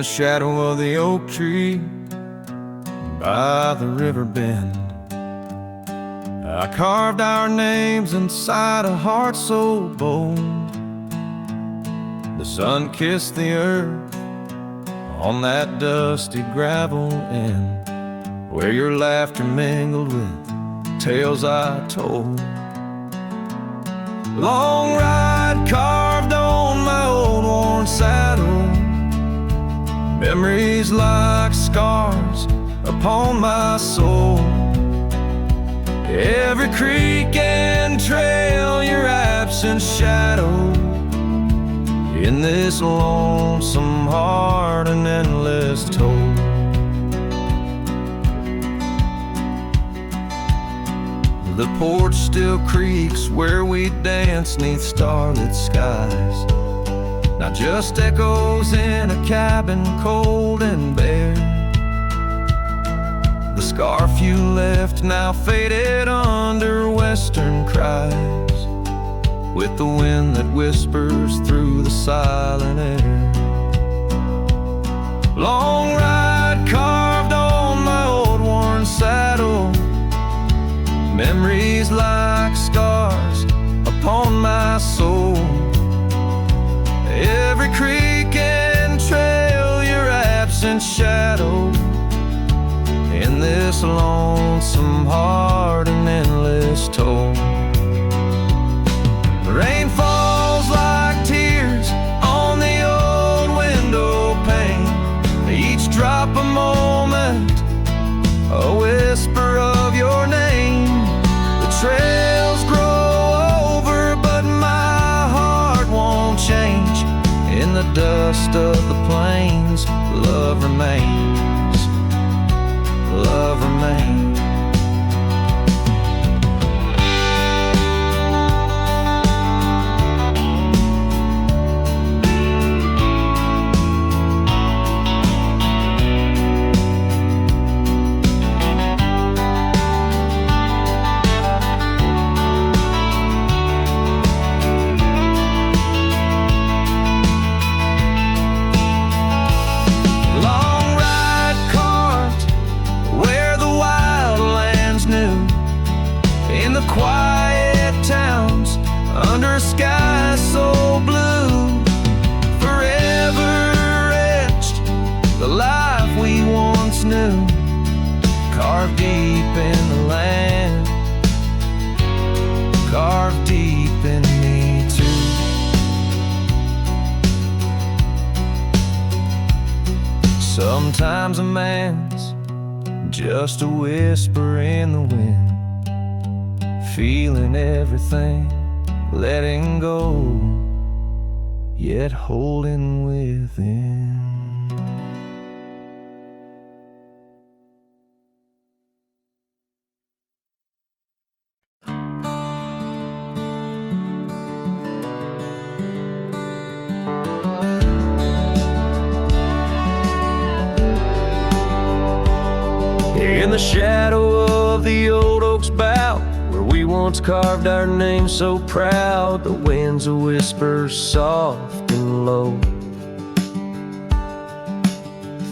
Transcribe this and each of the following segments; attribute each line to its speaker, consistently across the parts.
Speaker 1: the shadow of the oak tree by the river bend, I carved our names inside a heart so bold. The sun kissed the earth on that dusty gravel end, where your laughter mingled with tales I told. Long ride carved on my old worn saddle, memories like scars upon my soul. Every creek and trail, your absent shadow, in this lonesome heart an endless toll. The porch still creaks where we dance 'neath starlit skies, not just echoes in a cabin cold and bare. The scarf you left now faded under western cries, with the wind that whispers through the silent air. Long ride carved on my old worn saddle, memories like scars upon my soul. Every creek and trail, your absent shadow, in this lonesome heart an endless toll. Rain falls like tears on the old window pane, each drop a moment, a whisper of your name. The trails grow over, but my heart won't change. In the dust of the plains, love remains, love remains. Quiet towns under skies so blue, forever etched the life we once knew, carved deep in the land, carved deep in me too. Sometimes a man's just a whisper in the wind, feeling everything, letting go, yet holding within. In the shadow of the old oak's bough, we once carved our name so proud, the wind's a whisper soft and low.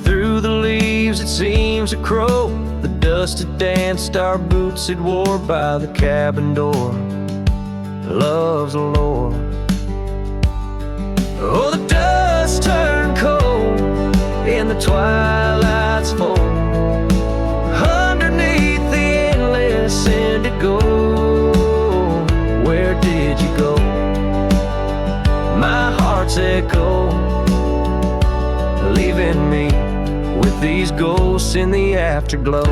Speaker 1: Through the leaves it seems a crow, the dust had danced our boots had wore by the cabin door. Love's a lore. Oh, the dust turned cold in the twilight's fold, underneath the endless indigo. Where did you go? My heart's echo, leaving me with these ghosts in the afterglow.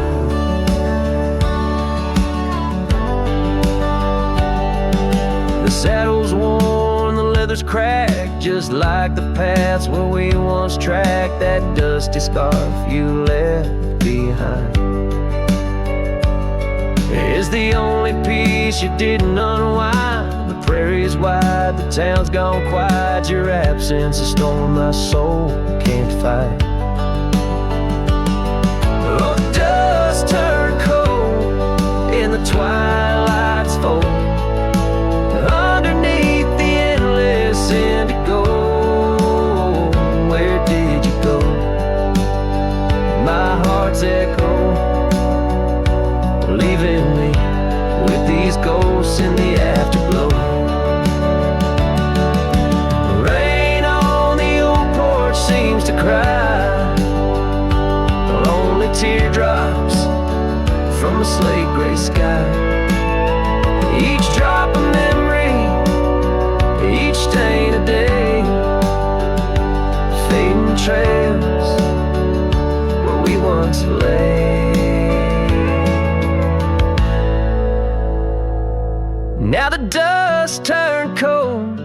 Speaker 1: The saddle's worn, the leather's cracked, just like the paths where we once tracked. That dusty scarf you left behind is the only piece you didn't unwind. The prairie's wide, the town's gone quiet. Your absence, a storm my soul can't fight. Oh, the dust turned cold in the twilight's fold, underneath the endless indigo. Where did you go? lost in the afterglow. The rain on the old porch seems to cry, lonely teardrops from a slate gray sky. Each drop a memory, each stain a day, fading trails where we once lay. Now the dust turned cold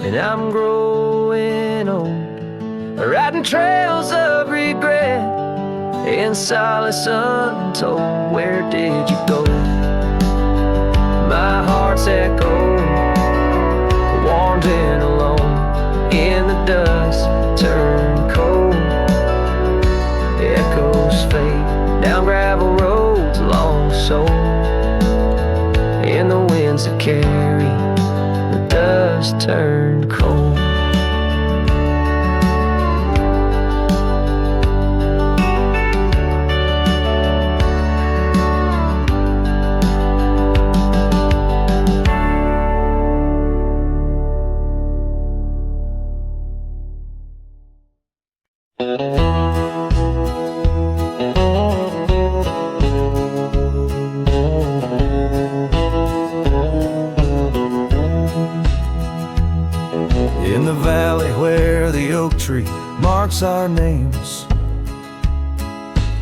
Speaker 1: and I'm growing old, riding trails of regret in solace untold. Where did you go? My heart's echo, wandering alone in the dust, turn cold. Echoes fade down gravel roads long sold, in the winds that carry the dust turned cold. In the valley where the oak tree marks our names,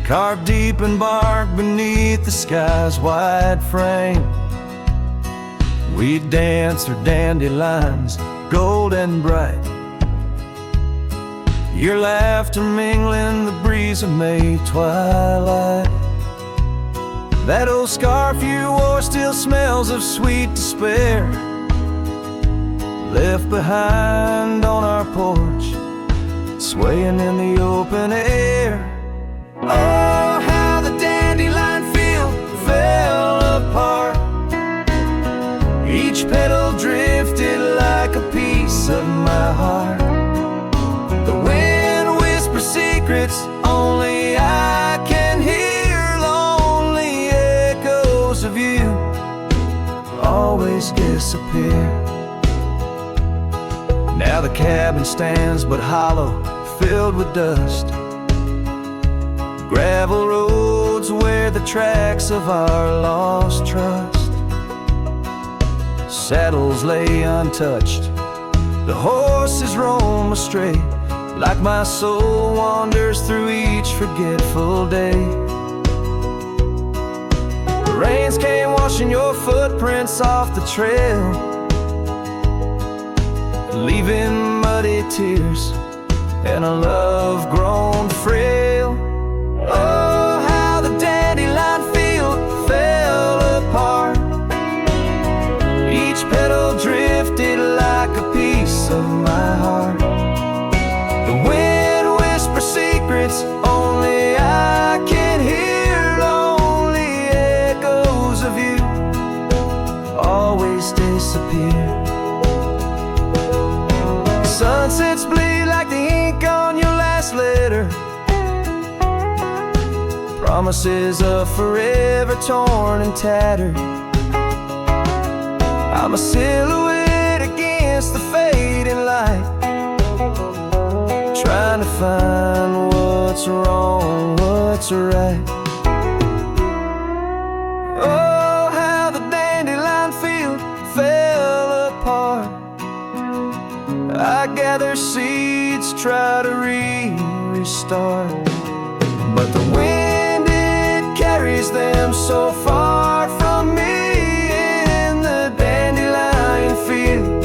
Speaker 1: carved deep in bark beneath the sky's wide frame, we dance through dandelions, gold and bright, your laughter mingling the breeze of May twilight. That old scarf you wore still smells of sweet despair, left behind on our porch, swaying in the open air. Oh, how the dandelion field fell apart, each petal drifted like a piece of my heart. The wind whispers secrets only I can hear, lonely echoes of you always disappear. Now the cabin stands but hollow, filled with dust, gravel roads where the tracks of our lost trust. Saddles lay untouched, the horses roam astray, like my soul wanders through each forgetful day. The rains came washing your footprints off the trail, leaving muddy tears and a love grown frail. Oh, how the dandelion field fell apart, each petal drifted like a piece of my heart. The wind whispers secrets only I can hear, lonely echoes of you always disappear. Sunsets bleed like the ink on your last letter, promises of forever torn and tattered. I'm a silhouette against the fading light, trying to find what's wrong, what's right. Oh, how the dandelion field fell apart, I gather seeds, try to restart, but the wind, it carries them so far from me. In the dandelion field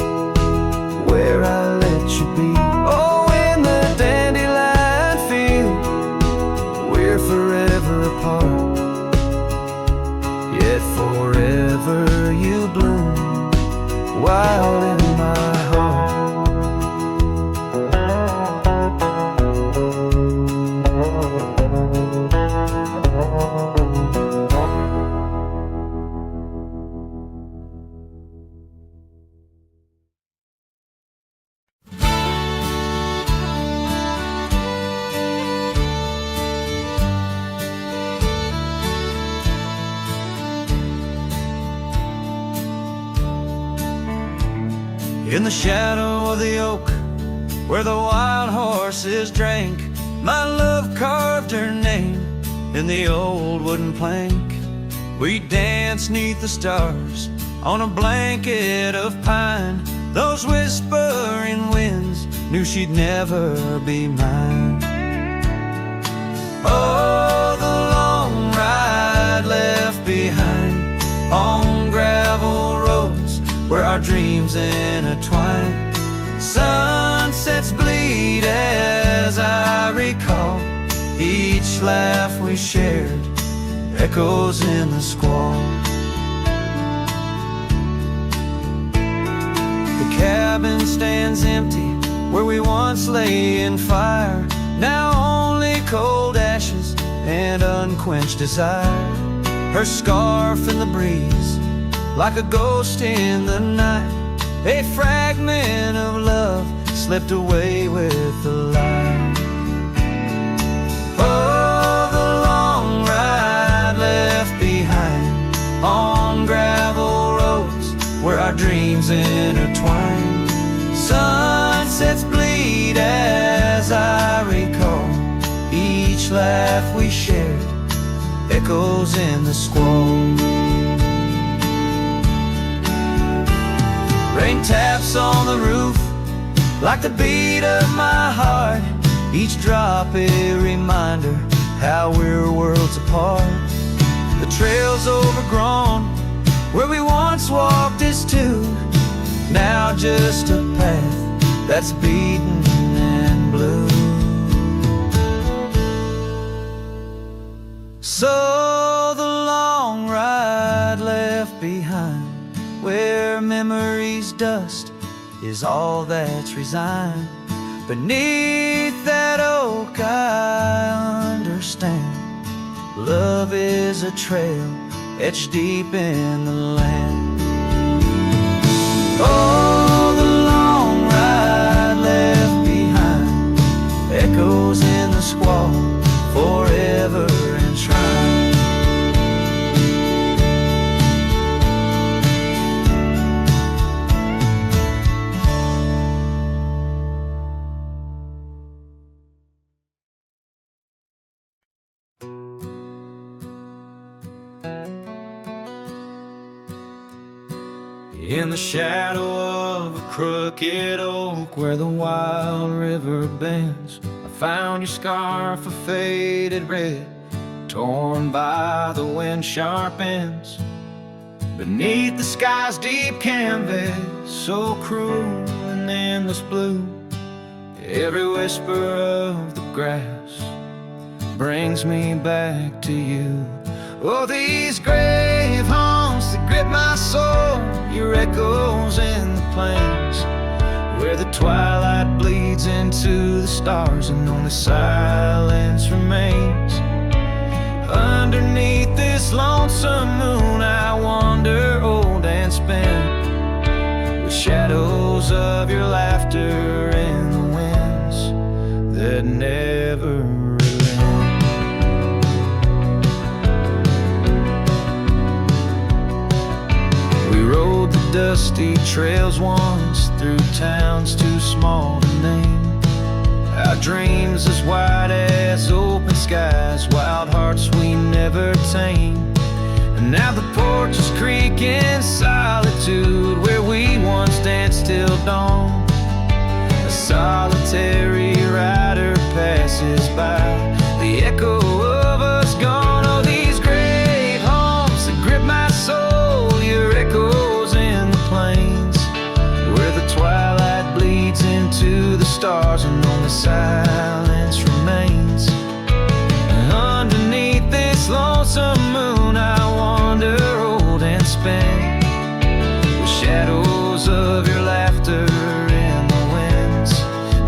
Speaker 1: where I let you be. Oh, in the dandelion field we're forever apart, yet forever you bloom wild in my heart. In the shadow of the oak, where the wild horses drank, my love carved her name in the old wooden plank. We danced 'neath the stars on a blanket of pine. Those whispering winds knew she'd never be mine. Oh, the long ride left behind on gravel roads where our dreams intertwine. Sunsets bleed as I recall each laugh we shared, echoes in the squall. The cabin stands empty where we once lay in fire, now only cold ashes and unquenched desire. Her scarf in the breeze, like a ghost in the night, a fragment of love slipped away with the light. Oh, the long ride left behind on gravel roads where our dreams intertwine. Sunsets bleed as I recall each laugh we shared, echoes in the squall. Rain taps on the roof like the beat of my heart, each drop a reminder how we're worlds apart. The trail's overgrown where we once walked as two, now just a path that's beaten and blue. So the long ride left behind, where memory's dust is all that's resigned. Beneath that oak I understand, love is a trail etched deep in the land. Oh, the long ride left behind, echoes in the squall, forever enshrined. In the shadow of a crooked oak where the wild river bends, I found your scarf of faded red, torn by the wind sharp ends. Beneath the sky's deep canvas, so cruel and endless blue, every whisper of the grass brings me back to you. Oh, these grave haunts that grip my soul, your echoes in the plains, where the twilight bleeds into the stars and only silence remains. Underneath this lonesome moon I wander old and spent, with shadows of your laughter in the winds that never relent. We rode the dusty trails once through towns too small to name, our dreams as wide as open skies, wild hearts we never tamed. And now the porches creak in solitude where we once danced till dawn. A solitary rider passes by, the echo of us gone. Oh, these grave haunts that grip my soul, your echoes in the plains, where the twilight bleeds into the stars and only silence remains. And underneath this lonesome moon I wander old and spent, with shadows of your laughter in the winds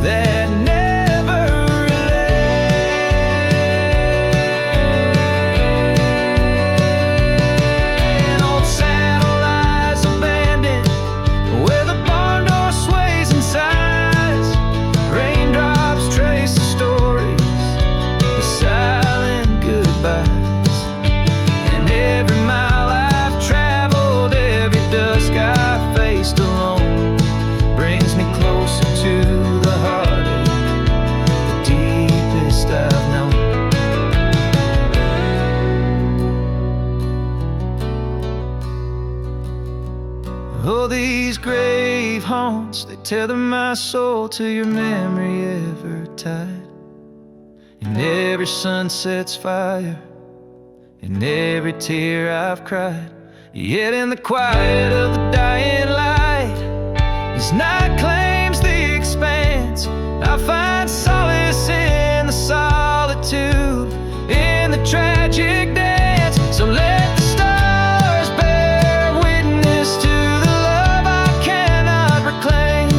Speaker 1: that never relent. Old saddle lies abandoned where the barn door sways and sighs, raindrops trace the stories, the silent goodbyes. And every mile I've traveled, every dusk I faced alone, Oh, these grave haunts, they tether my soul to your memory ever tied. And every sunset's fire, and every tear I've cried. Yet in the quiet of the dying light, as night claims the expanse, I find solace in the solitude, in the tragic dance. So let the stars bear witness to the love I cannot reclaim,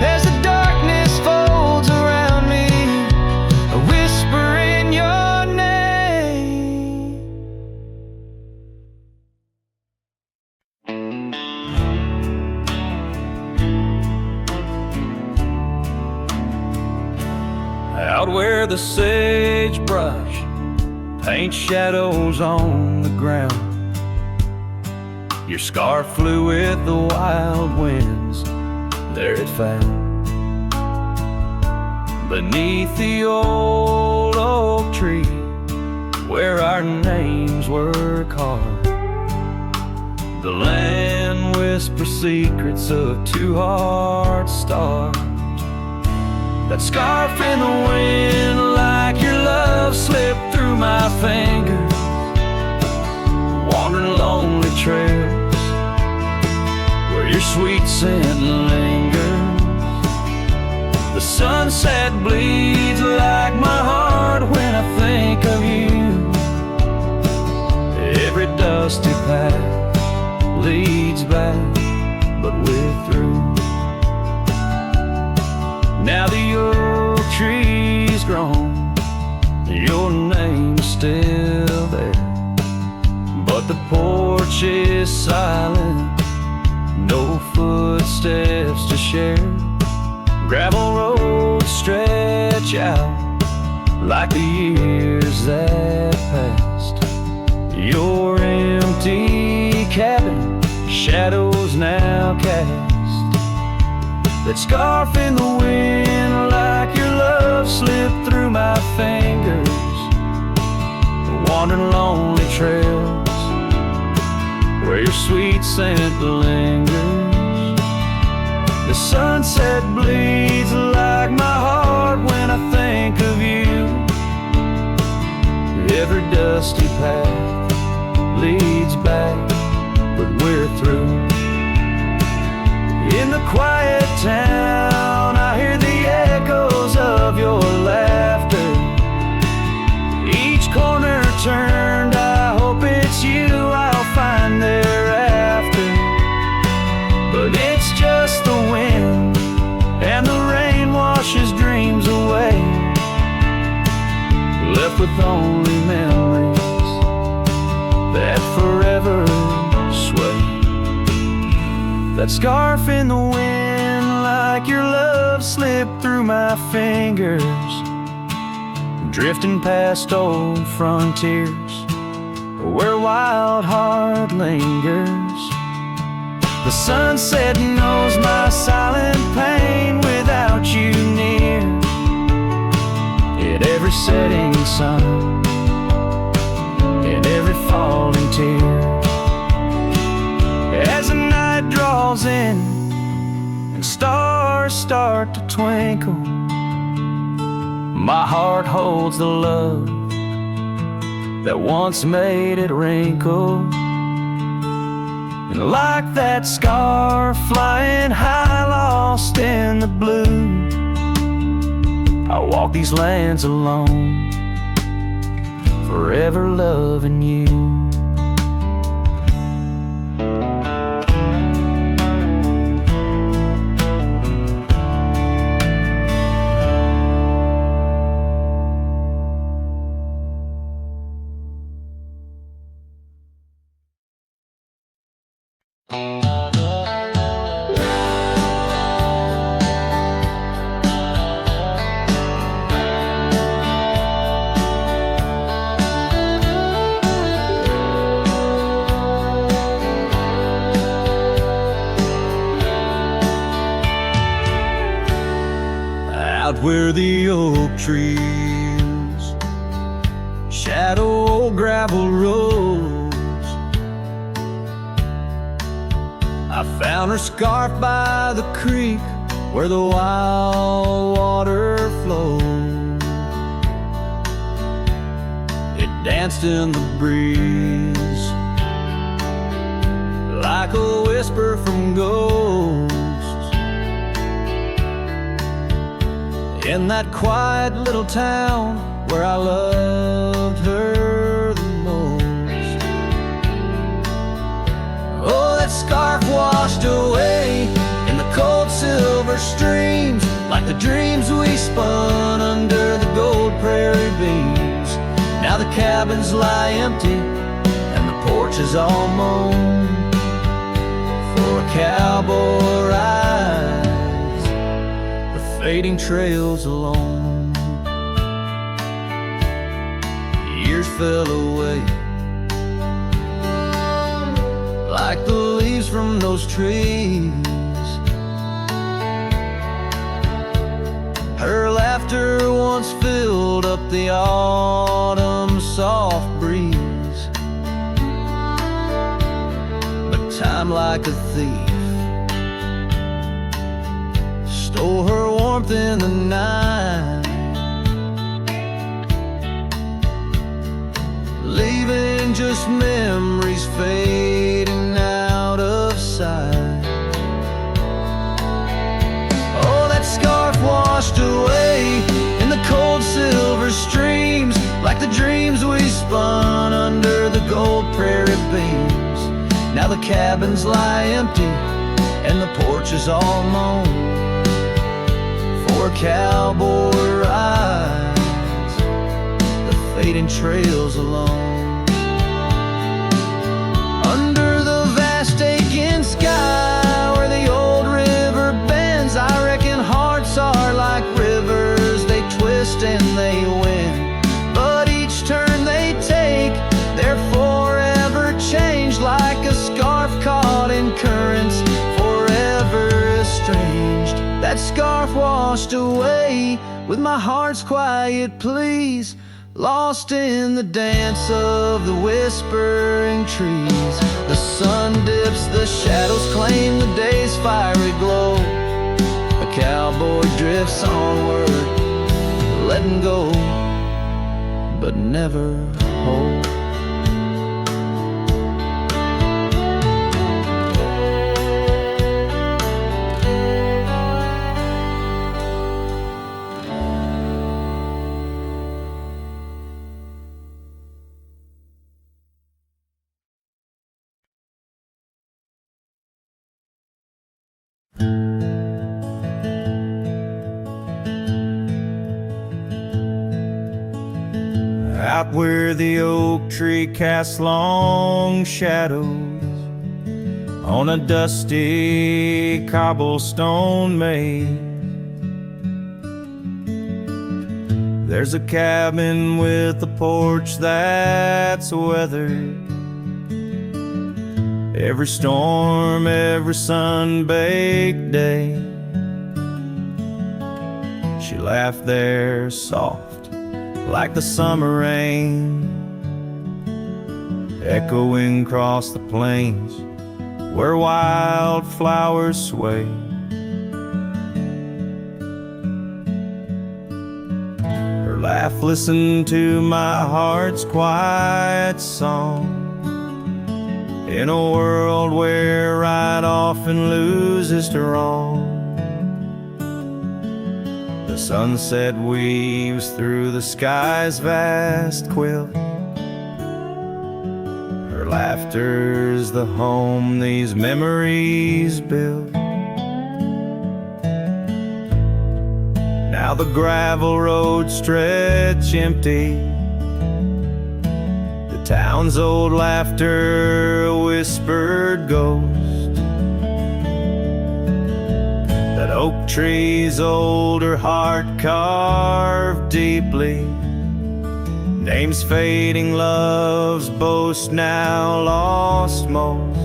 Speaker 1: as the darkness folds around me, a whisper in your name. Out where the sagebrush paints shadows on the ground, your scarf flew with the wild winds, there it found. Beneath the old oak tree, where our names were carved, the land whispers secrets of two hearts starved. That scarf in the wind, like your love, slipped through my fingers, wandering lonely trails where your sweet scent lingers. The sunset bleeds like my heart when I think of you. Every dusty path leads back, but we're through. Now the oak tree's grown, your name's still there, but the porch is silent, no footsteps to share. Gravel roads stretch out like the years that passed. Your empty cabin, shadows now cast. That scarf in the wind, like your love, slipped through my fingers, wandering lonely trails where your sweet scent lingers. The sunset bleeds like my heart when I think of you. Every dusty path leads back, but we're through. In the quiet town, I hear the echoes of your laughter. Each corner turned, I hope it's you I'll find thereafter. But it's just the wind, and the rain washes dreams away, left with only memories that forever sway. That scarf in the wind, like your love, slipped through my fingers, drifting past old frontiers where wild heart lingers. The sunset knows my silent pain without you near. At every setting sun, in every falling tear, as the night draws in and stars start to twinkle, my heart holds the love that once made it wrinkle. And like that scarf flying high, lost in the blue, I walk these lands alone, forever loving you. Where the oak trees shadow gravel roads, I Found her scarf by the creek where the wild water flowed. It danced in the breeze like a whisper from ghosts. In that quiet little town where I loved her the most. Oh, that scarf washed away in the cold silver streams, like the dreams we spun under the gold prairie beams. Now the cabins lie empty and the porch is all mown for a cowboy ride, fading trails alone. Years fell away like the leaves from those trees. Her laughter once filled up the autumn soft breeze, but time like a thief stole her warmth in the night, leaving just memories fading out of sight. Oh, that scarf washed away in the cold silver streams, like the dreams we spun under the gold prairie beams. Now the cabins lie empty and the porch is all mown for cowboy rides, the fading trails alone. Under the vast aching sky where the old river bends, I reckon hearts are like rivers, they twist and they win, but each turn they take, they're forever changed, like a scarf caught in currents, forever estranged. That scarf washed away with my heart's quiet pleas, lost in the dance of the whispering trees. The sun dips, the shadows claim the day's fiery glow. A cowboy drifts onward, letting go, but never hold. Out where the oak tree casts long shadows on a dusty cobblestone maze, there's a cabin with a porch that's weathered every storm, every sun-baked day. She laughed there soft like the summer rain, echoing across the plains where wildflowers sway. Her laugh listened to my heart's quiet song, in a world where right often loses to wrong. The sunset weaves through the sky's vast quilt. Her laughter's the home these memories build. Now the gravel roads stretch empty, the town's old laughter a whispered ghost. That oak tree's older heart carved deeply, names fading, love's boast now lost most.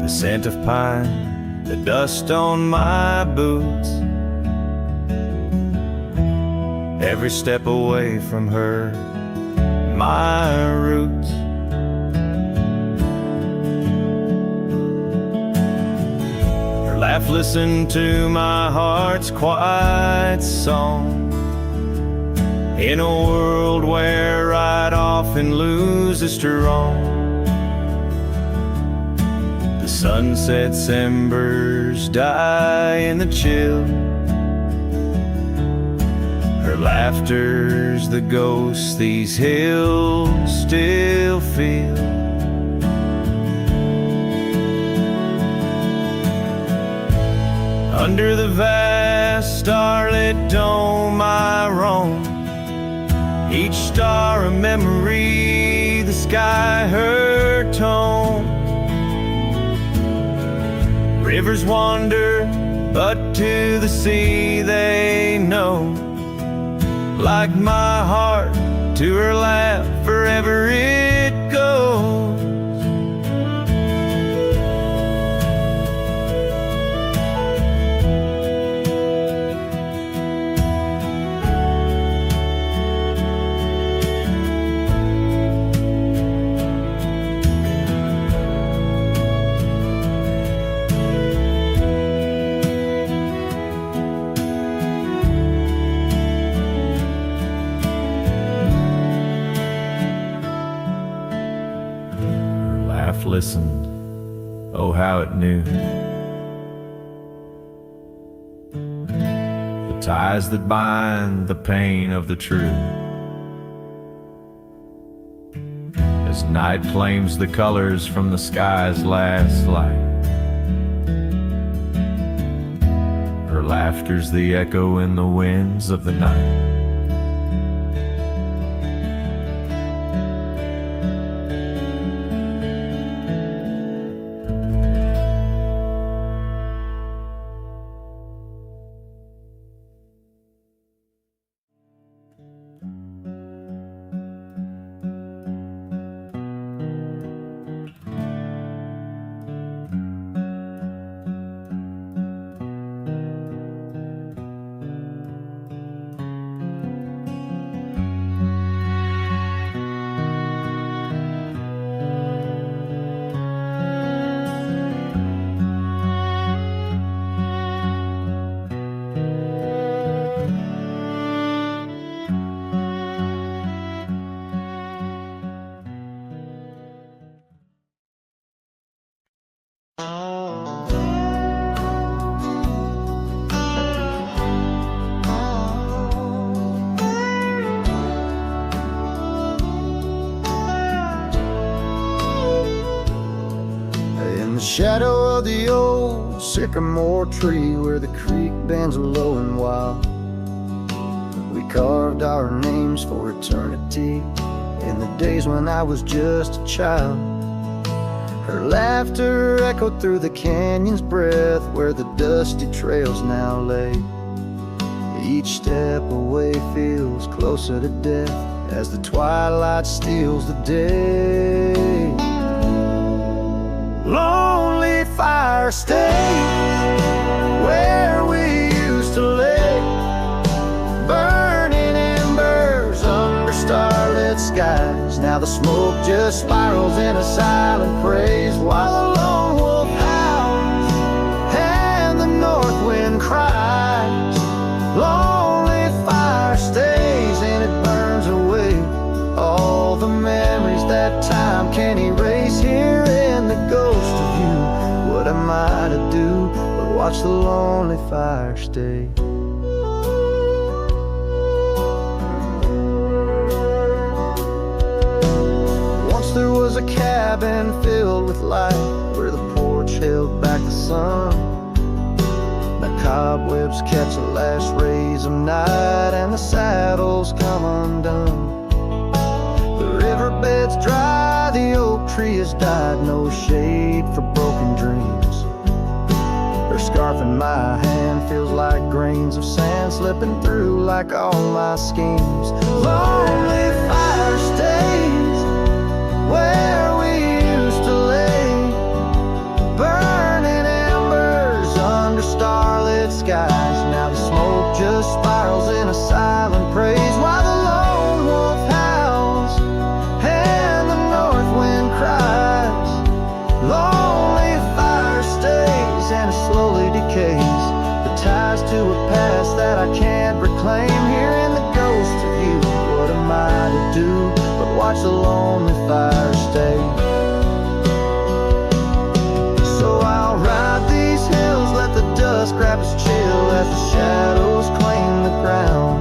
Speaker 1: The scent of pine, the dust on my boots, every step away from her, my roots. listen to my heart's quiet song. In a world where right often loses strong, the sunset's embers die in the chill. Her laughter's the ghost these hills still feel. Under the vast starlit dome I roam, each star a memory, the sky her tone. Rivers wander, but to the sea they know. Like my heart to her lap, forever it goes. Listened, oh how it knew. The ties that bind the pain of the true. As night claims the colors from the sky's last light, her laughter's the echo in the winds of the night.
Speaker 2: Shadow of the old sycamore tree where the creek bends low and wild, we carved our names for eternity in the days when I was just a child. Her laughter echoed through the canyon's breath where the dusty trails now lay. Each step away feels closer to death as the twilight steals the day. Lonely fire stays where we used to lay, burning embers under starlit skies. Now the smoke just spirals in a silent praise while the lone wolf howls and the north wind cries. Lonely fire stays and it burns away all the memories that time can't erase. Here in the ghost of you, what am I to do but watch the lonely fire stay? Once there was a cabin filled with light where the porch held back the sun. The cobwebs catch the last rays of night and the saddles come undone. The riverbed's dry, the oak tree has died, no shade for broken dreams. Her scarf in my hand feels like grains of sand slipping through like all my schemes. Lonely fire stays where we used to lay, burning embers under starlit skies. Now the smoke just spirals in a silent praise while the lone wolf howls and the north wind cries. Lonely fire stays and it slowly decays. claim hearing the ghost of you. What am I to do but watch the lonely fire stage? So I'll ride these hills, let the dust grab its chill as the shadows claim the ground.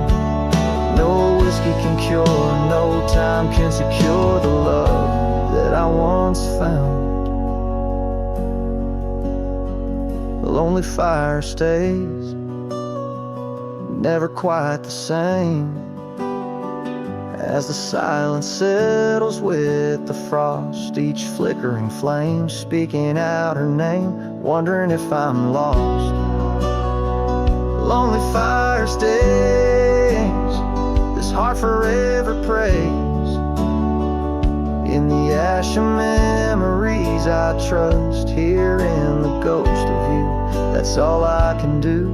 Speaker 2: No whiskey can cure, no time can secure the love that I once found. The lonely fire stays, never quite the same, as the silence settles with the frost, each flickering flame speaking out her name, wondering if I'm lost. The lonely fire stays, this heart forever prays. In the ash of memories I trust, here in the ghost of you. That's all I can do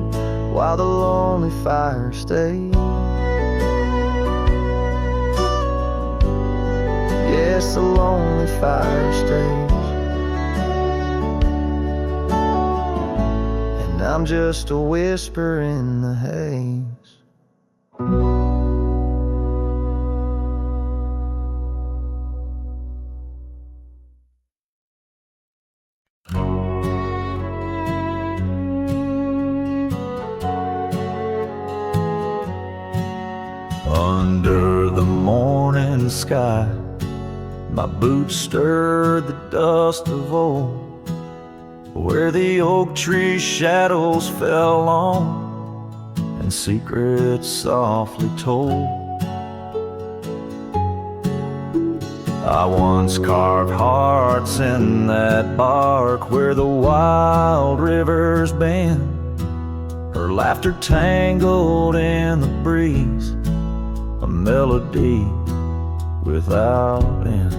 Speaker 2: while the lonely fire stays. Yes, the lonely fire stays, and I'm just a whisper in the haze. Under the morning sky, my boots stirred the dust of old, where the oak tree shadows fell on and secrets softly told. I once carved hearts in that bark where the wild rivers bend, her laughter tangled in the breeze, a melody without end.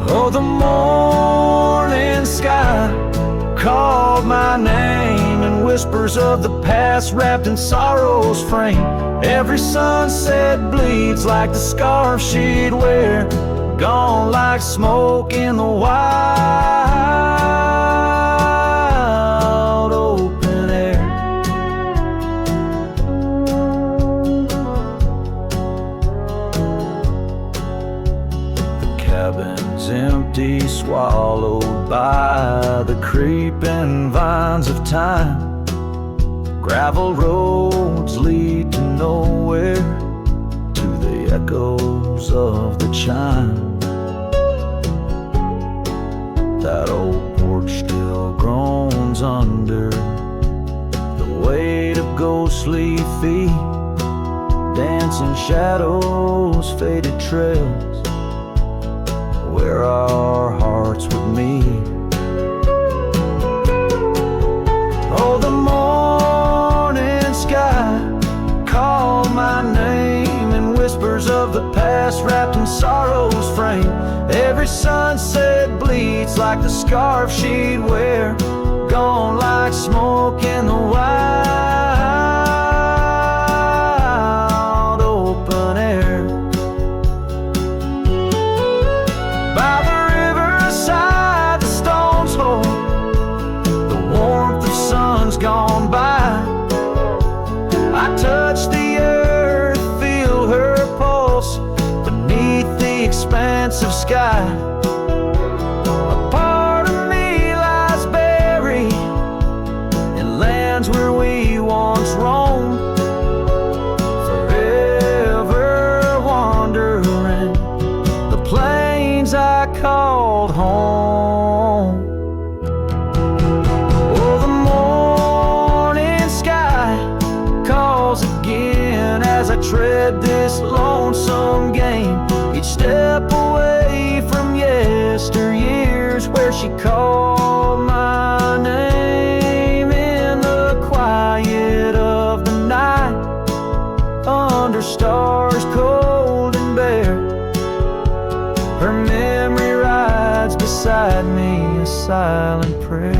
Speaker 2: Oh, the morning sky called my name in whispers of the past wrapped in sorrow's frame. Every sunset bleeds like the scarf she'd wear, gone like smoke in the wild open air. The cabin's empty, swallowed by the creeping vines of time. Gravel roads lead to nowhere, to the echoes of the chime. That old porch still groans under the weight of ghostly feet, dancing shadows, faded trails, where our hearts would meet. Oh, the morning sky called my name in whispers of the past wrapped in sorrow's frame. Every sunset bleeds like the scarf she'd wear, gone like smoke in the wild open air. By the riverside the stones hold the warmth of sun's gone by. I touch the earth, feel her pulse beneath the expanse of sky. A part of me lies buried in lands where we once roamed, forever wandering the plains I called home. Oh, the morning sky calls again as I tread this lonesome game, each step away from yesteryears where she called my name in the quiet of the night, under stars cold and bare. Her memory rides beside me, a silent prayer.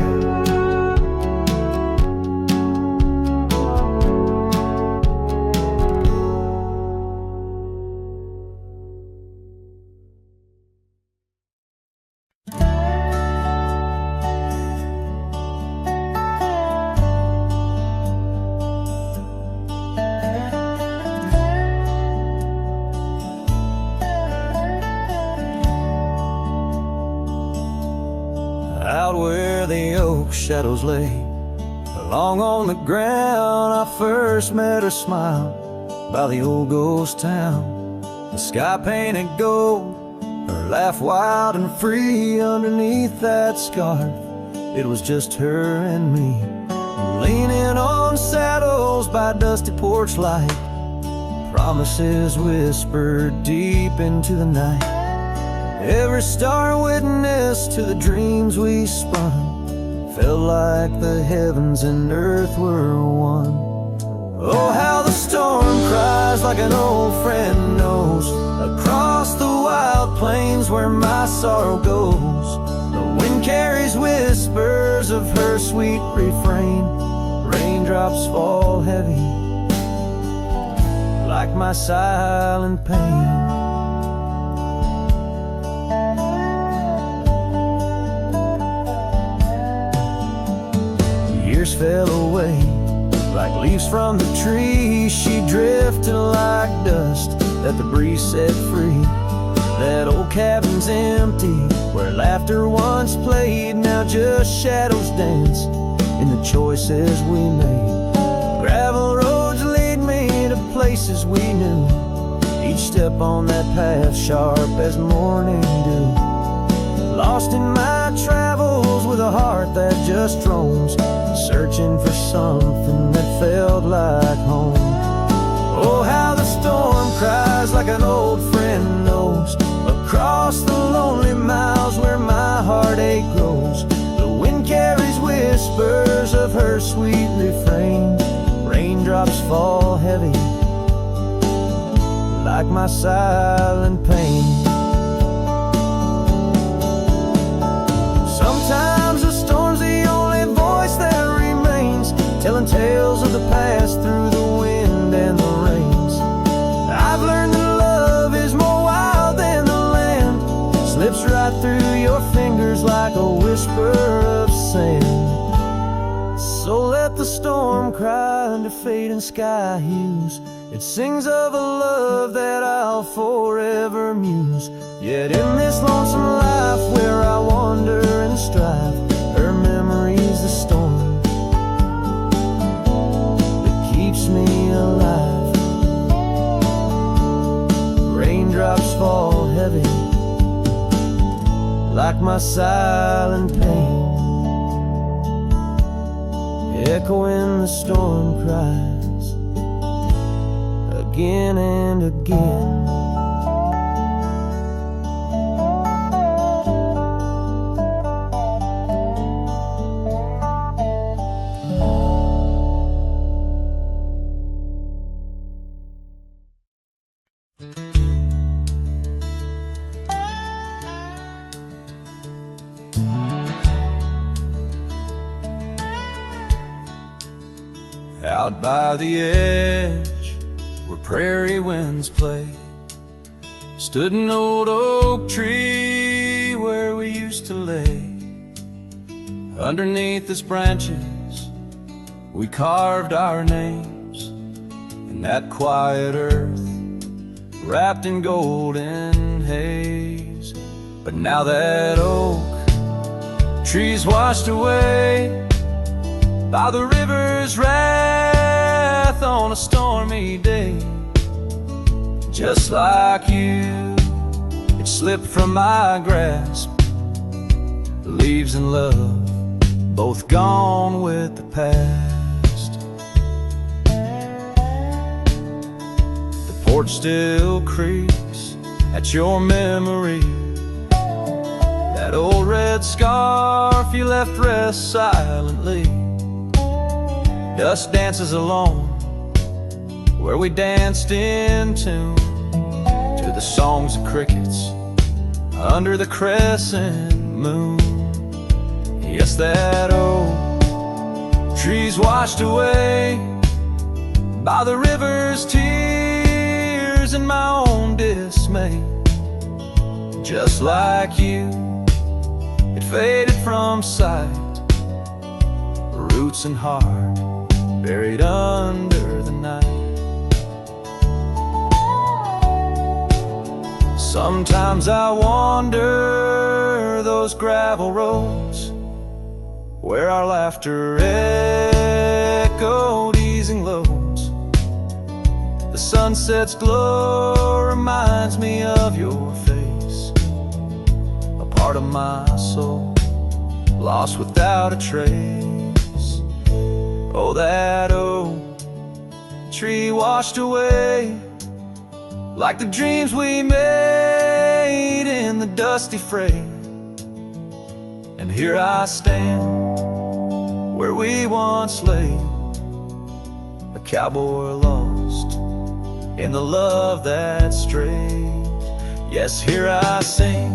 Speaker 1: the oak shadows lay. Along on the ground I first met her smile, by the old ghost town, the sky painted gold, her laugh wild and free underneath that scarf. It was just her and me, leaning on saddles by dusty porch light, promises whispered deep into the night. Every star witness to the dreams we spun, felt like the heavens and earth were one. Oh, how the storm cries like an old friend knows, across the wild plains where my sorrow goes. The wind carries whispers of her sweet refrain, raindrops fall heavy like my silent pain. Years fell away like leaves from the tree. She drifted like dust that the breeze set free. That old cabin's empty, where laughter once played. Now just shadows dance in the choices we made. Gravel roads lead me to places we knew, each step on that path sharp as morning dew. Lost in my travels with a heart that just roams, searching for something that felt like home. Oh, how the storm cries like an old friend knows, across the lonely miles where my heartache grows. The wind carries whispers of her sweet refrain, raindrops fall heavy like my silent pain. Sometimes a storm's the only voice that remains, telling tales of the past through the wind and the rains. I've learned that love is more wild than the land, slips right through your fingers like a whisper of sand. So let the storm cry under fading sky hues. It sings of a love that I'll forever muse. Yet in this lonesome life where I wander and strive, her memory's the storm that keeps me alive. Raindrops fall heavy like my silent pain, echoing the storm cries again and again. Out by the edge where prairie winds play, stood an old oak tree where we used to lay. Underneath its branches we carved our names in that quiet earth wrapped in golden haze. But now that oak tree's washed away by the river's wrath on a stormy day. Just like you, it slipped from my grasp. The leaves and love, both gone with the past. The porch still creaks at your memory. That old red scarf you left rest silently. Dust dances alone where we danced in tune to the songs of crickets under the crescent moon. Yes, that old tree's washed away by the river's tears and my own dismay. Just like you, it faded from sight, roots and heart buried under the night. Sometimes I wander those gravel roads where our laughter echoed easing lows. The sunset's glow reminds me of your face, a part of my soul, lost without a trace. Oh, that old tree washed away, like the dreams we made in the dusty fray. And here I stand, where we once lay, a cowboy lost in the love that strayed. Yes, here I sing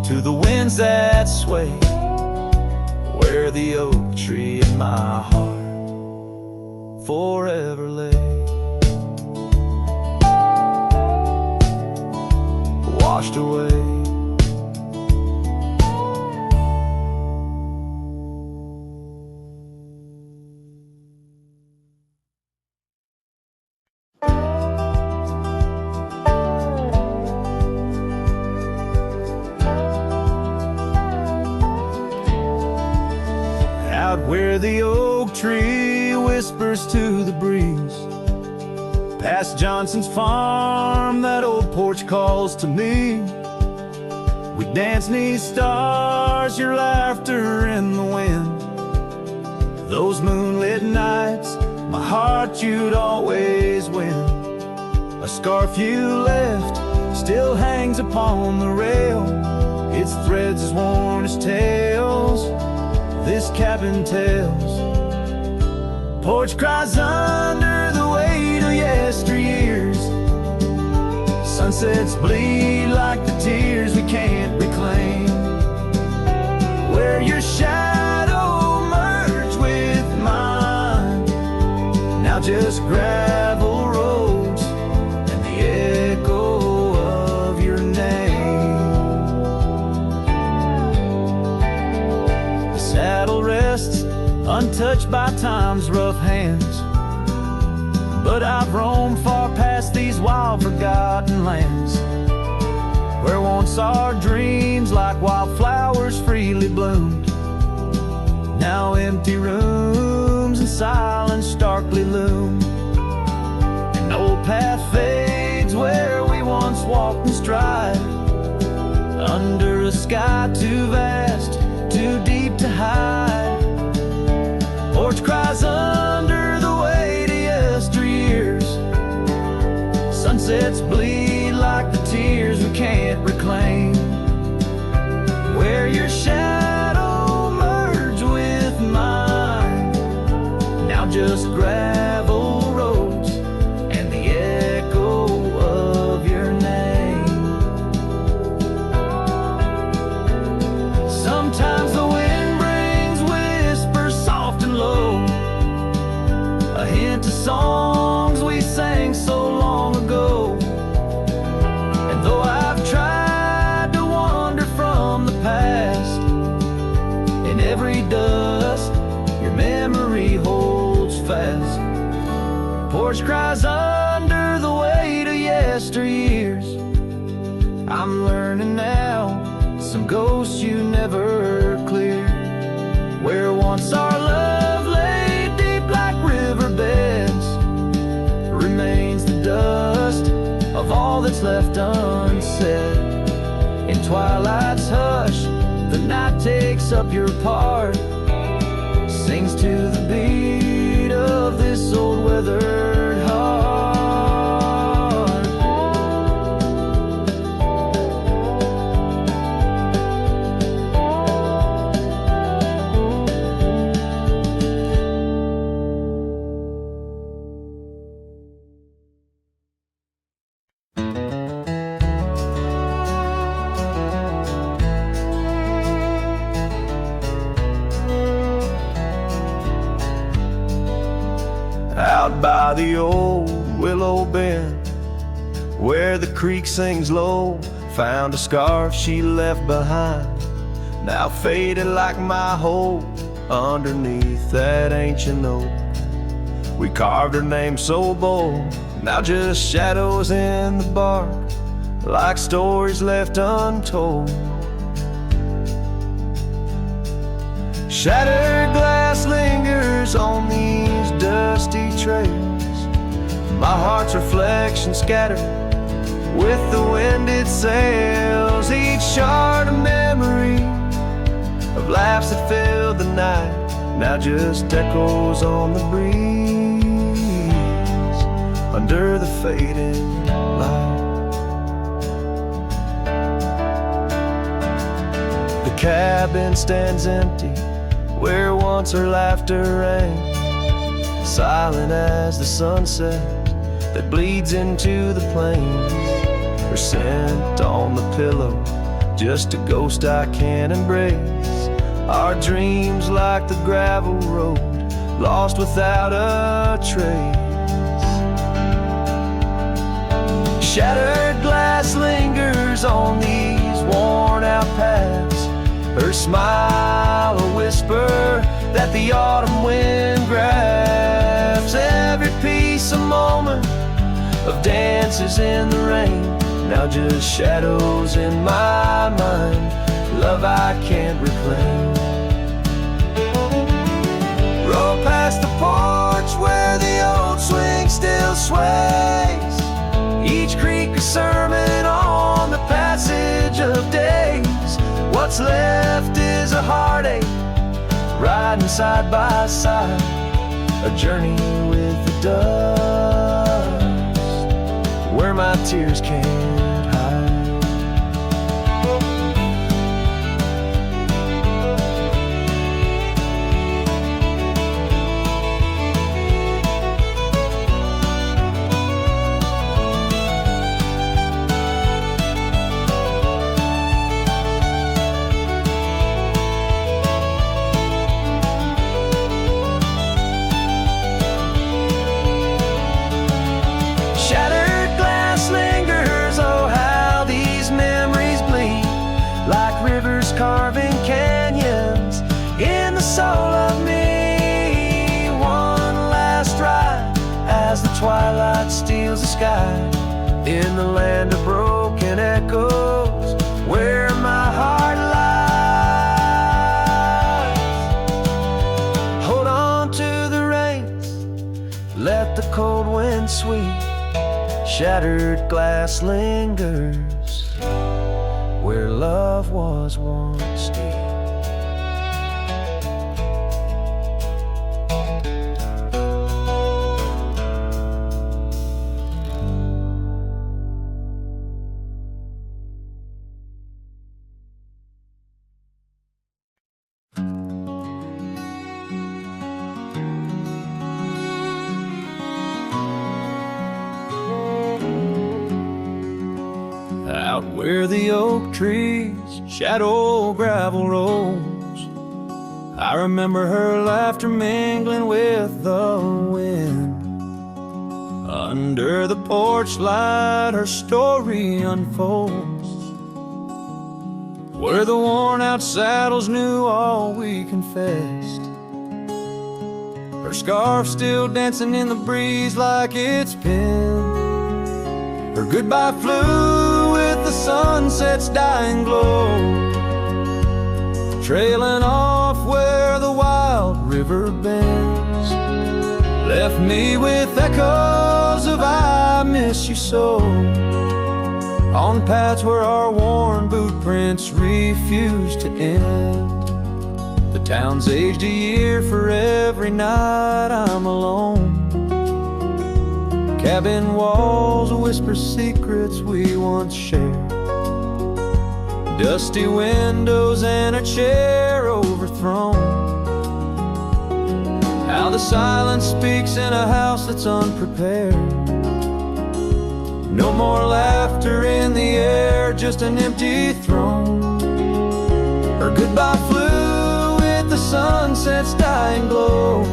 Speaker 1: to the winds that sway, where the oak tree in my heart forever lay. Washed away. Out where the oak tree whispers to the breeze, past Johnson's farm, that old porch calls to me. We dance 'neath stars, your laughter in the wind. Those moonlit nights, my heart you'd always win. A scarf you left still hangs upon the rail, its threads as worn as tales this cabin tells. Porch cries under the weight of yesteryears. Sunsets bleed like the tears we can't reclaim, where your shadow merged with mine. Now just gravel roads and the echo of your name. The saddle rests untouched by time's rough hands, but I've roamed far past these wild forgotten lands, where once our dreams like wildflowers freely bloomed. Now empty rooms and silence starkly loom. An old path fades where we once walked in stride, under a sky too vast, too deep to hide. Porch cries under the weight of yesteryears. Sunsets bleed like the tears we can't reclaim, where your shadow merged with mine. Now just gravel roads and the echo of your name. Sometimes the wind brings whispers soft and low, a hint of songs we sang so long ago. And though I've tried to wander from the past, in every dust your memory holds fast. Porch cries under the weight of yesteryears. I'm learning now, some ghosts you never cleared, where once our love lay deep like riverbeds, remains the dust of all that's left unsaid. In twilight's hush, the night takes up your part, sings to the beat of this old weathered heart. Out by the old willow bend, where the creek sings low, found a scarf she left behind, now faded like my hope underneath that ancient oak. We carved her name so bold, now just shadows in the bark, like stories left untold.
Speaker 2: Shattered glass lingers on these dusty trails, my heart's reflection scattered with the wind it sails. Each shard a memory of laughs that filled the night, now just echoes on the breeze under the fading light. The cabin stands empty where once her laughter rang, silent as the sunset that bleeds into the plains. Her scent on the pillow, just a ghost I can't embrace. Our dreams like the gravel road, lost without a trace. Shattered glass lingers on these worn out paths, her smile a whisper that the autumn wind grabs. Every piece a moment of dances in the rain, now just shadows in my mind, love I can't reclaim. Roll past the porch where the old swing still sways, each creak a sermon on the passage of days. What's left is a heartache, riding side by side, a journey with the dust, where my tears can't hide. Carving canyons in the soul of me. One last ride as the twilight steals the sky, in the land of broken echoes where my heart lies. Hold on to the reins, let the cold wind sweep. Shattered glass lingers where love was once deep. Out where the oak trees shadow gravel rolls, I remember her laughter mingling with the wind. Under the porch light her story unfolds, where the worn out saddles knew all we confessed. Her scarf still dancing in the breeze like it's been. Her goodbye flew with the sunset's dying glow, trailing off where the wild river bends. Left me with echoes of I miss you so, on paths where our worn boot prints refuse to end. The town's aged a year for every night I'm alone. Cabin walls whisper secrets we once shared, dusty windows and a chair overthrown. How the silence speaks in a house that's unprepared. No more laughter in the air, just an empty throne. Her goodbye flew with the sunset's dying glow,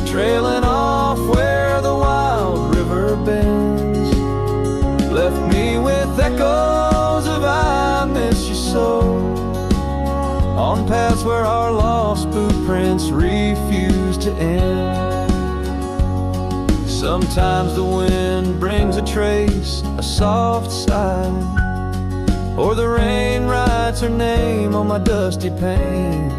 Speaker 2: trailing off where the wild river bends. Left me with echoes of I miss you so, on paths where our lost boot prints refuse to end. Sometimes the wind brings a trace, a soft sigh,
Speaker 1: or the rain writes her name on my dusty pane.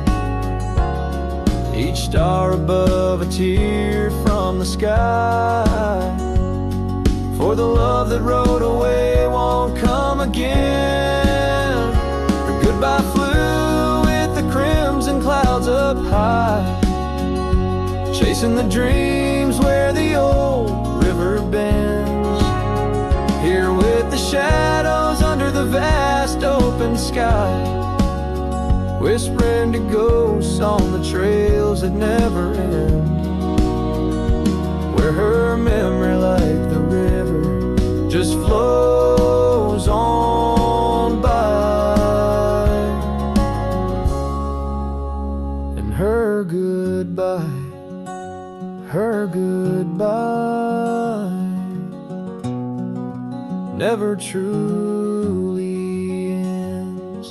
Speaker 1: Each star above a tear from the sky, for the love that rode away won't come again. Her goodbye flew with the crimson clouds up high, chasing the dreams where the old river bends. Here with the shadows under the vast open sky, whispering to ghosts on the trails that never end, where her memory like the river just flows on by. And her goodbye never truly ends.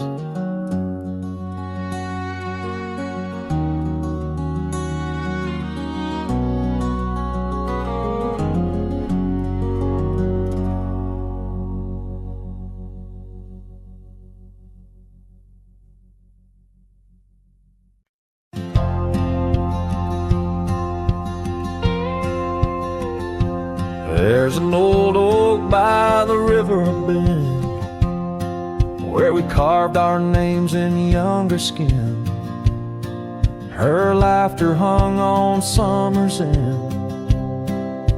Speaker 1: There's an old oak by the river bend, where we carved our names in younger skin. Her laughter hung on summer's end,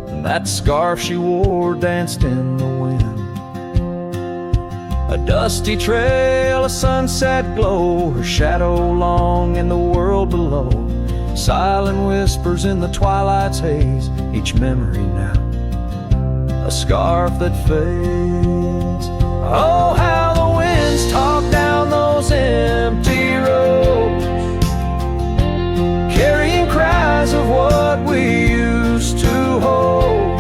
Speaker 1: and that scarf she wore danced in the wind. A dusty trail, a sunset glow, her shadow long in the world below. Silent whispers in the twilight's haze, each memory now a scarf that fades. Oh, how the winds talk down those empty roads, carrying cries of what we used to hold.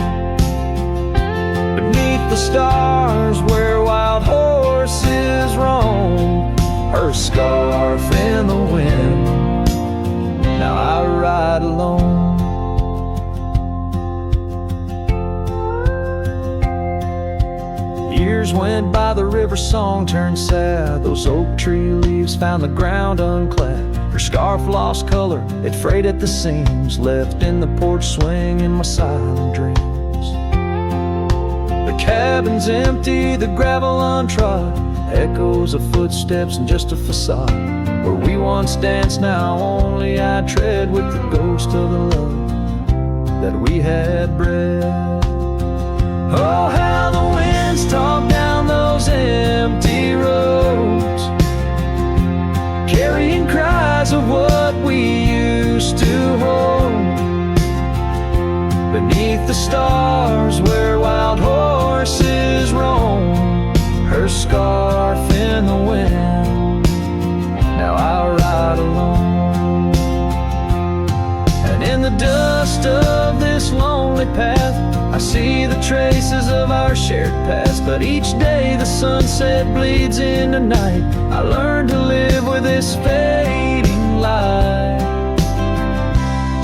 Speaker 1: Beneath the stars where wild horses roam, her scarf in the wind, now I ride alone. Years went by, the river song turned sad. Those oak tree leaves found the ground unclad. Her scarf lost color, it frayed at the seams, left in the porch swing in my silent dreams. The cabin's empty, the gravel untrod, echoes of footsteps and just a facade. Where we once danced, now only I tread with the ghost of the love that we had bred. Oh, how the winds talk down those empty roads, carrying cries of what we used to hold. Beneath the stars where wild horses roam, her scarf in the wind, now I ride alone. And in the dust of this lonely path, I see the traces of our shared past. But each day the sunset bleeds into night, I learn to live with this fading light.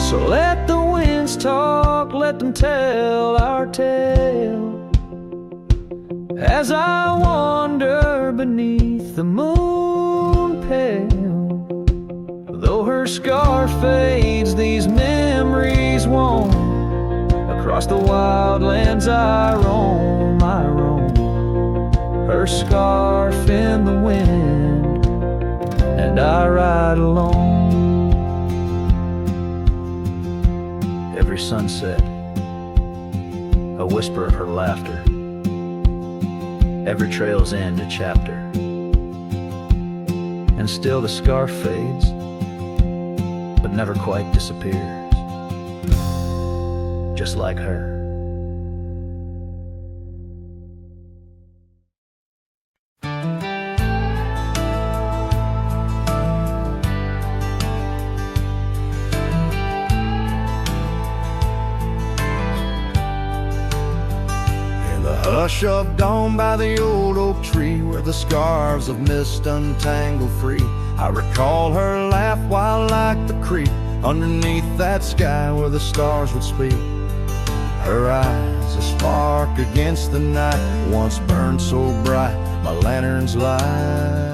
Speaker 1: So let the winds talk, let them tell our tale, as I wander beneath the moon pale. Though her scarf fades, these memories won't. Across the wild lands I roam, her scarf in the wind, and I ride alone. Every sunset, a whisper of her laughter, every trail's end a chapter, and still the scarf fades, but never quite disappears. Just like her.
Speaker 2: In the hush of dawn by the old oak tree, where the scarves of mist untangle free, I recall her laugh while like the creek underneath that sky where the stars would speak. Her eyes
Speaker 1: a spark against the night, once burned so bright my lantern's light.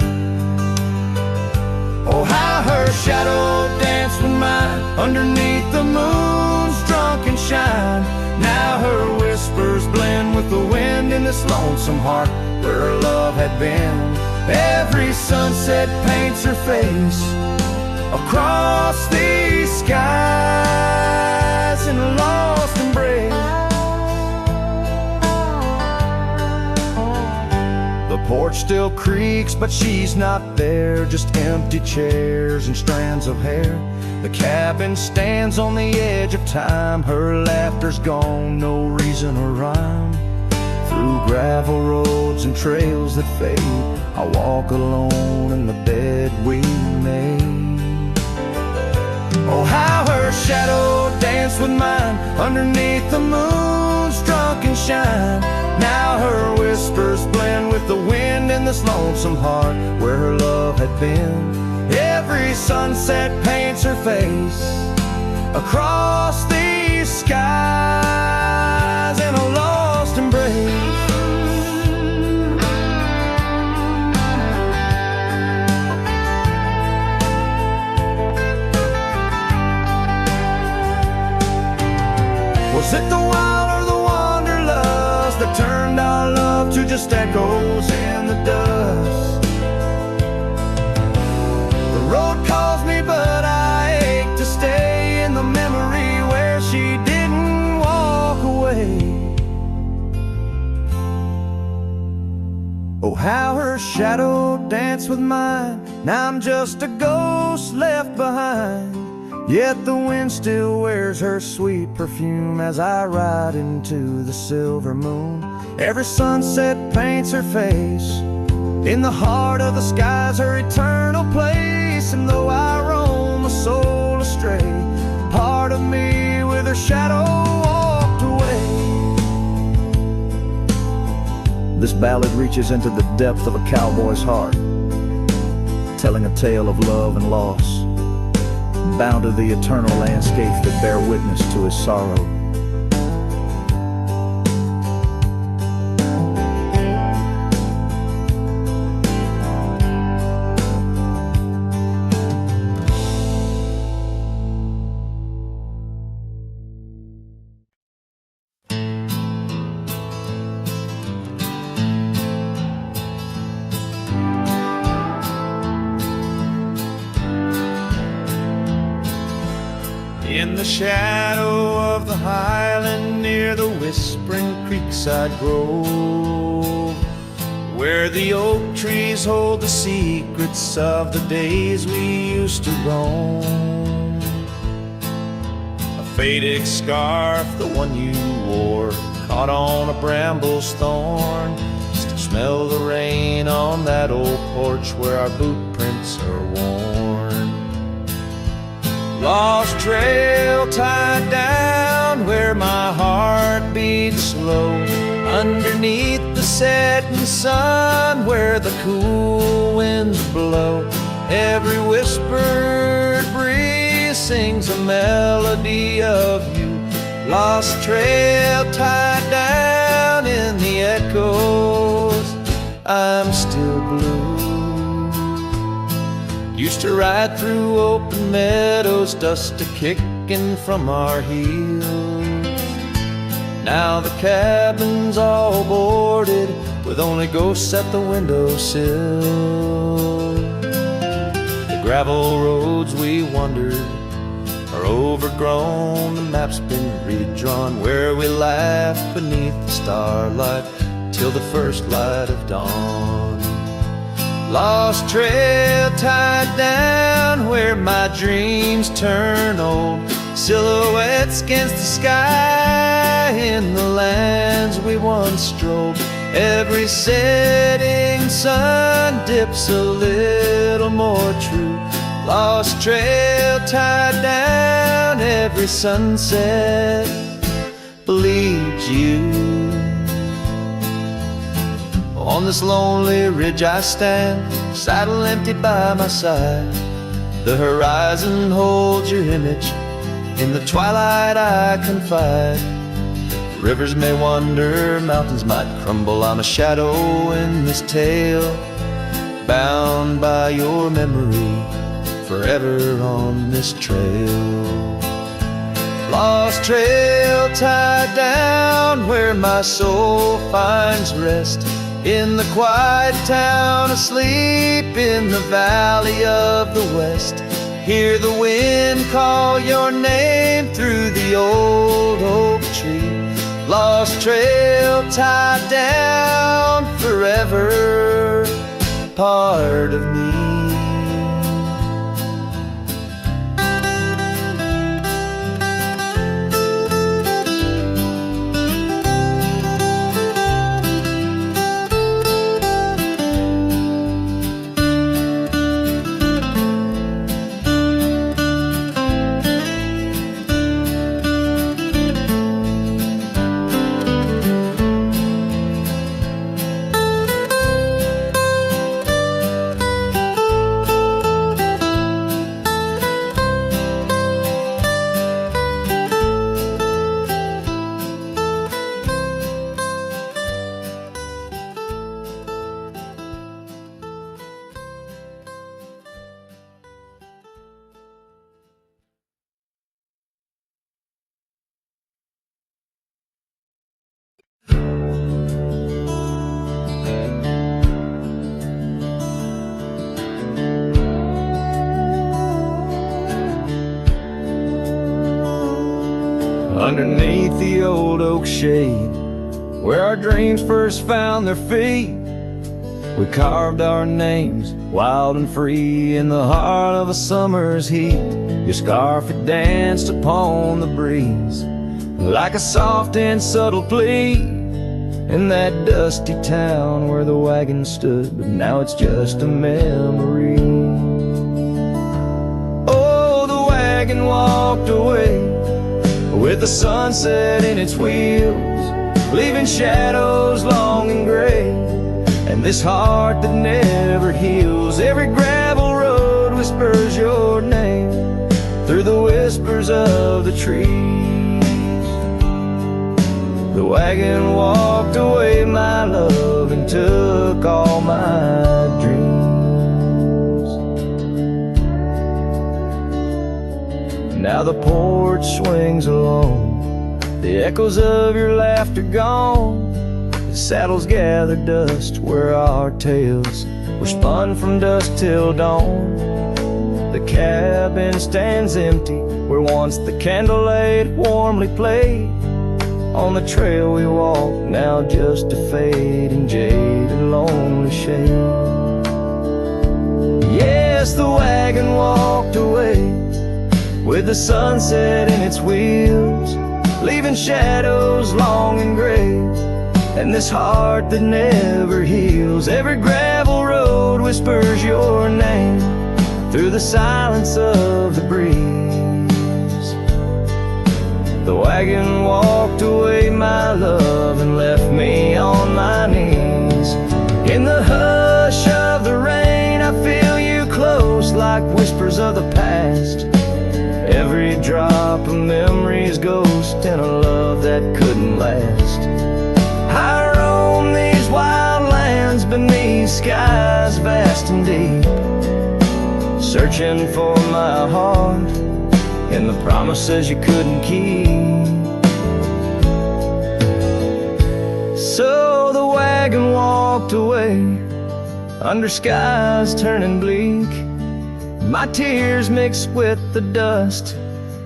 Speaker 1: Oh, how her shadow danced with mine underneath the moon's drunken shine. Now her whispers blend with the wind in this lonesome heart where her love had been. Every sunset paints her face across these skies in a lost embrace. The porch still creaks, but she's not there, just empty chairs and strands of hair. The cabin stands on the edge of time, her laughter's gone, no reason or rhyme. Through gravel roads and trails that fade, I walk alone in the bed we made. Oh, how her shadow danced with mine underneath the moon's drunken shine. Now her whispers blend with the wind in this lonesome heart where her love had been. Every sunset paints her face across these skies in a lost embrace. Was it the wild or the wanderlust that turned our love to just echoes in the dust? The road calls me, but I ache to stay in the memory where she didn't walk away. Oh, how her shadow danced with mine. Now I'm just a ghost left behind, yet the wind still wears her sweet perfume as I ride into the silver moon. Every sunset paints her face in the heart of the skies, her eternal place. And though I roam a soul astray, part of me with her shadow walked away. This ballad reaches into the depth of a cowboy's heart, telling a tale of love and loss, bound to the eternal landscapes that bear witness to his sorrow.
Speaker 3: In the shadow of the highland near the whispering creekside grove, where the oak trees hold the secrets of the days we used to roam. A faded scarf, the one you wore, caught on a bramble's thorn. Still smell the rain on that old porch where our boot prints are worn. Lost trail tied down where my heart beats slow, underneath the setting sun where the cool winds blow. Every whispered breeze sings a melody of you. Lost trail tied down in the echoes, I'm still blue. Used to ride through open meadows, dust a-kicking from our heels. Now the cabin's all boarded with only ghosts at the windowsill. The gravel roads we wandered are overgrown, the map's been redrawn, where we laughed beneath the starlight till the first light of dawn. Lost trail tied down where my dreams turn old, silhouettes against the sky in the lands we once strolled. Every setting sun dips a little more true. Lost trail tied down, every sunset believes you. On this lonely ridge I stand, saddle empty by my side. The horizon holds your image, in the twilight I confide.
Speaker 1: Rivers may wander, mountains might crumble. I'm a shadow in this tale, bound by your memory, forever on this trail. Lost trail tied down where my soul finds rest, in the quiet town, asleep in the valley of the west. Hear the wind call your name through the old oak tree. Lost trail tied down forever, part of me. Underneath the old oak shade, where our dreams first found their feet, we carved our names, wild and free, in the heart of a summer's heat. Your scarf had danced upon the breeze, like a soft and subtle plea, in that dusty town where the wagon stood, but now it's just a memory. Oh, the wagon walked away with the sunset in its wheels, leaving shadows long and gray, and this heart that never heals. Every gravel road whispers your name through the whispers of the trees. The wagon walked away, my love, and took all my dreams. Now the porch swings alone, the echoes of your laughter gone. The saddles gather dust where our tales were spun from dusk till dawn. The cabin stands empty where once the candlelight warmly played. On the trail we walk, now just a fading jaded lonely shade. Yes, the wagon walked away with the sunset in its wheels, leaving shadows long and gray, and this heart that never heals. Every gravel road whispers your name through the silence of the breeze. The wagon walked away, my love, and left me on my knees. In the hush of the rain, I feel you close like whispers of the past. Every drop of memory's ghost in a love that couldn't last. I roam these wild lands beneath skies vast and deep, searching for my heart in the promises you couldn't keep. So the wagon walked away under skies turning bleak. My tears mixed with the dust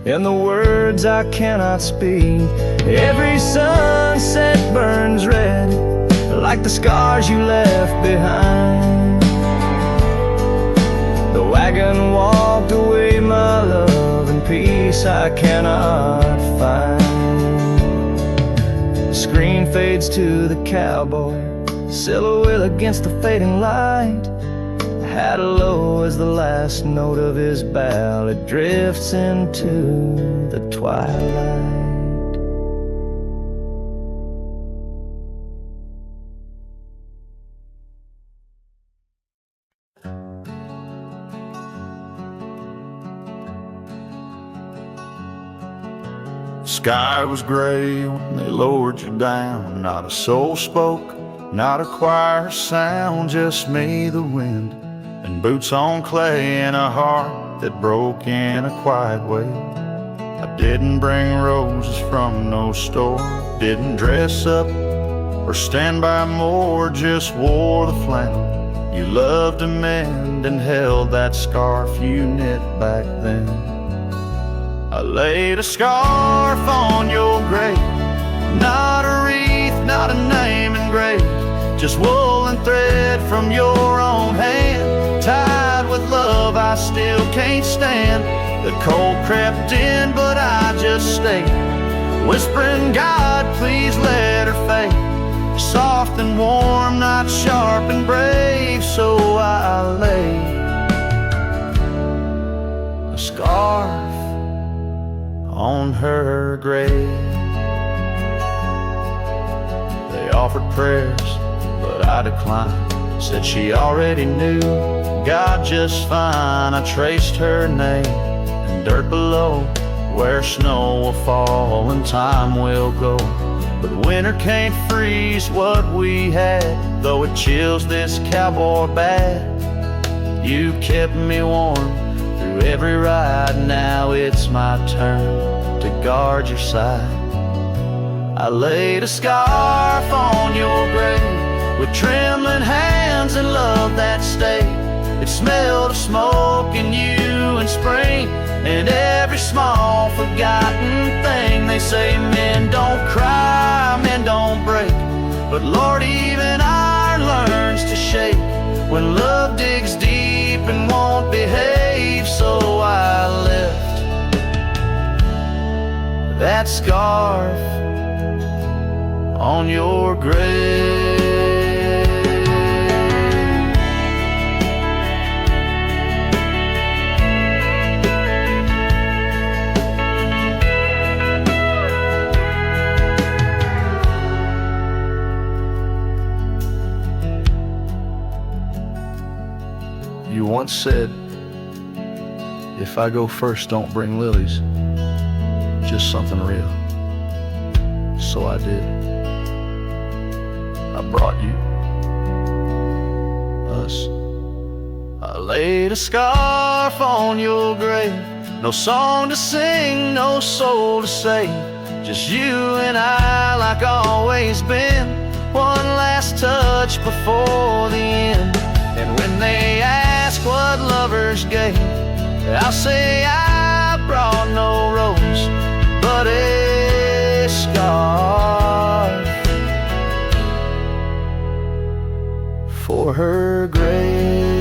Speaker 1: and the words I cannot speak. Every sunset burns red like the scars you left behind. The wagon walked away, my love, and peace I cannot find. The screen fades to the cowboy, silhouette against the fading light. Had low as the last note of his ballad drifts into the twilight.
Speaker 4: Sky was gray when they lowered you down. Not a soul spoke, not a choir sound, just me, the wind, and boots on clay, and a heart that broke in a quiet way. I didn't bring roses from no store, didn't dress up or stand by more, just wore the flannel you loved to mend and held that scarf you knit back then. I laid a scarf on your grave, not a wreath, not a name engraved, just wool and thread from your own hand, tied with love I still can't stand. The cold crept in, but I just stayed, whispering, God, please let her fade. Soft and warm, not sharp and brave, so I laid a scarf on her grave. They offered prayers, but I declined, said she already knew God just fine. I traced her name in dirt below, where snow will fall and time will go, but winter can't freeze what we had, though it chills this cowboy bad. You kept me warm through every ride, now it's my turn to guard your side. I laid a scarf on your grave with trembling hands and love that stayed. It smelled of smoke and you and spring and every small forgotten thing. They say men don't cry, men don't break, but Lord, even iron learns to shake when love digs deep and won't behave. So I left that scarf on your grave.
Speaker 2: You once said, if I go first, don't bring lilies, just something real. So I did. I brought you us. I laid a scarf on your grave, no song to sing, no soul to save, just you and I like always been, one last touch before the end. And when they ask what lovers gave, I'll say I brought no rose, but a scarf for her grave.